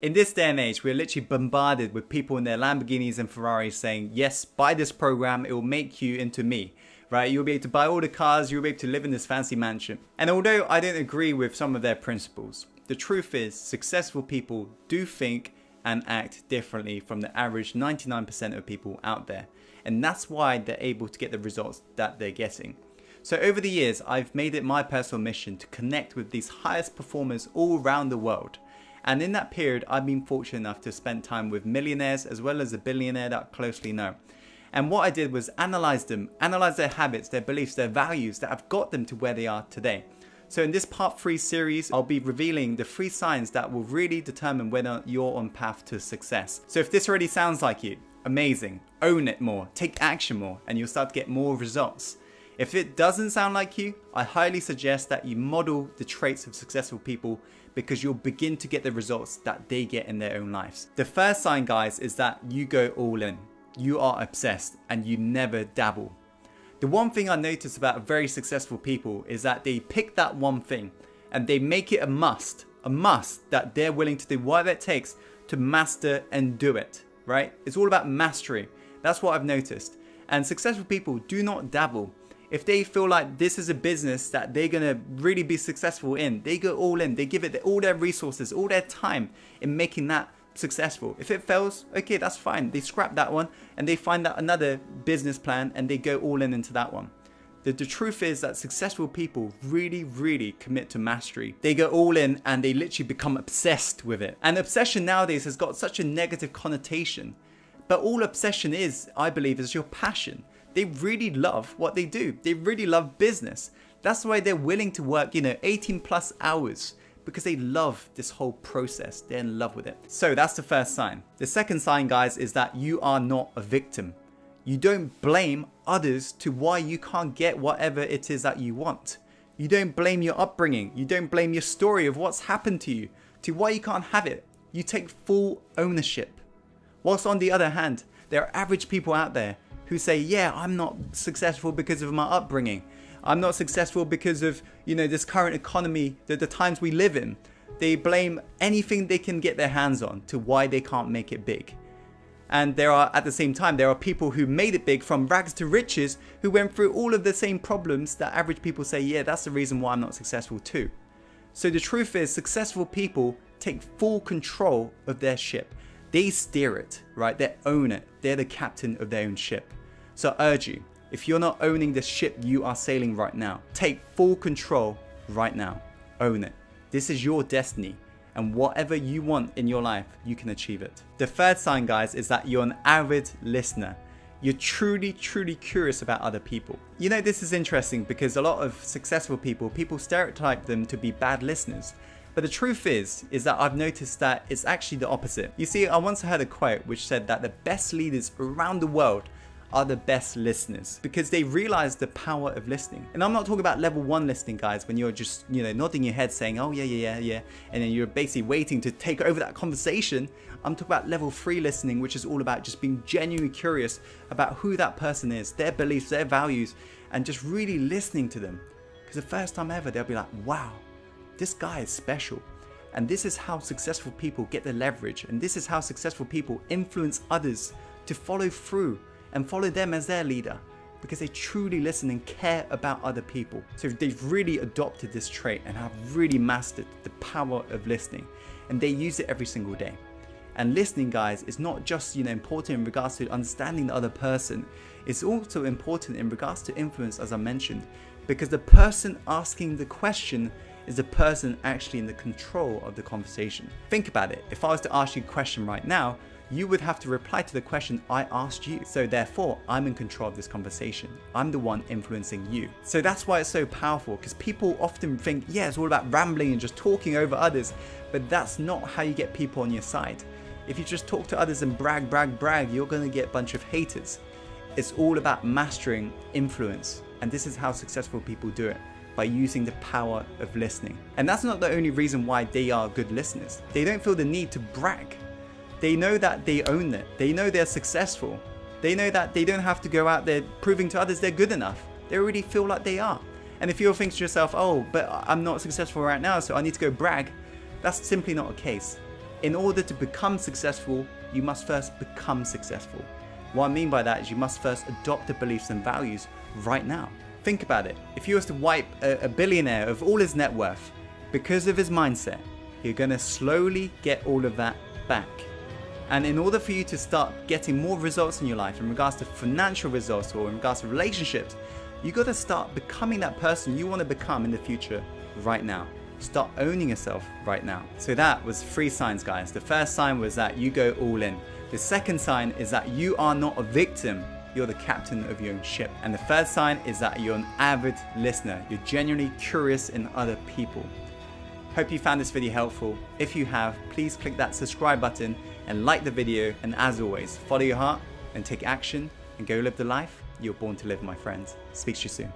In this day and age, we're literally bombarded with people in their Lamborghinis and Ferraris saying, yes, buy this program, it will make you into me, right? You'll be able to buy all the cars, you'll be able to live in this fancy mansion. And although I don't agree with some of their principles, the truth is successful people do think and act differently from the average 99% of people out there. And that's why they're able to get the results that they're getting. So over the years, I've made it my personal mission to connect with these highest performers all around the world. And in that period, I've been fortunate enough to spend time with millionaires as well as a billionaire that I closely know. And what I did was analyze them, analyze their habits, their beliefs, their values that have got them to where they are today. So in this part 3 series, I'll be revealing the 3 signs that will really determine whether you're on path to success. So if this already sounds like you, amazing, own it more, take action more, and you'll start to get more results. If it doesn't sound like you, I highly suggest that you model the traits of successful people because you'll begin to get the results that they get in their own lives. The first sign, guys, is that you go all in. You are obsessed and you never dabble. The one thing I notice about very successful people is that they pick that one thing and they make it a must that they're willing to do whatever it takes to master and do it, right? It's all about mastery. That's what I've noticed. And successful people do not dabble. If they feel like this is a business that they're going to really be successful in, they go all in, they give it all their resources, all their time in making that successful. If it fails, okay, that's fine. They scrap that one and they find out another business plan and they go all in into that one. The truth is that successful people really commit to mastery. They go all in and they literally become obsessed with it. And obsession nowadays has got such a negative connotation. But all obsession is, I believe, is your passion. They really love what they do. They really love business. That's why they're willing to work, 18 plus hours because they love this whole process. They're in love with it. So that's the first sign. The second sign, guys, is that you are not a victim. You don't blame others to why you can't get whatever it is that you want. You don't blame your upbringing. You don't blame your story of what's happened to you to why you can't have it. You take full ownership. Whilst on the other hand, there are average people out there who say, yeah, I'm not successful because of my upbringing. I'm not successful because of, this current economy, the times we live in. They blame anything they can get their hands on to why they can't make it big. And at the same time, there are people who made it big from rags to riches who went through all of the same problems that average people say, yeah, that's the reason why I'm not successful too. So the truth is, successful people take full control of their ship. They steer it, right? They own it. They're the captain of their own ship. So I urge you, if you're not owning the ship you are sailing right now, take full control right now. Own it. This is your destiny. And whatever you want in your life, you can achieve it. The third sign, guys, is that you're an avid listener. You're truly curious about other people. This is interesting because a lot of successful people stereotype them to be bad listeners. But the truth is that I've noticed that it's actually the opposite. You see, I once heard a quote which said that the best leaders around the world are the best listeners because they realize the power of listening. And I'm not talking about level 1 listening, guys, when you're just, nodding your head saying, oh yeah, and then you're basically waiting to take over that conversation. I'm talking about level 3 listening, which is all about just being genuinely curious about who that person is, their beliefs, their values, and just really listening to them. Because the first time ever, they'll be like, wow, this guy is special. And this is how successful people get the leverage. And this is how successful people influence others to follow through and follow them as their leader, because they truly listen and care about other people. So they've really adopted this trait and have really mastered the power of listening, and they use it every single day. And listening, guys, is not just important in regards to understanding the other person. It's also important in regards to influence, as I mentioned, because the person asking the question is the person actually in the control of the conversation. Think about it. If I was to ask you a question right now, you would have to reply to the question I asked you. So therefore, I'm in control of this conversation. I'm the one influencing you. So that's why it's so powerful, because people often think, yeah, it's all about rambling and just talking over others, but that's not how you get people on your side. If you just talk to others and brag, you're gonna get a bunch of haters. It's all about mastering influence. And this is how successful people do it, by using the power of listening. And that's not the only reason why they are good listeners. They don't feel the need to brag. They know that they own it. They know they're successful. They know that they don't have to go out there proving to others they're good enough. They already feel like they are. And if you're thinking to yourself, oh, but I'm not successful right now, so I need to go brag, that's simply not the case. In order to become successful, you must first become successful. What I mean by that is you must first adopt the beliefs and values right now. Think about it. If you was to wipe a billionaire of all his net worth because of his mindset, you're going to slowly get all of that back. And in order for you to start getting more results in your life in regards to financial results or in regards to relationships, you got to start becoming that person you want to become in the future right now. Start owning yourself right now. So that was 3 signs, guys. The first sign was that you go all in. The second sign is that you are not a victim. You're the captain of your own ship. And the third sign is that you're an avid listener. You're genuinely curious in other people. Hope you found this video helpful. If you have, please click that subscribe button and like the video. And as always, follow your heart and take action and go live the life you're born to live, my friends. Speak to you soon.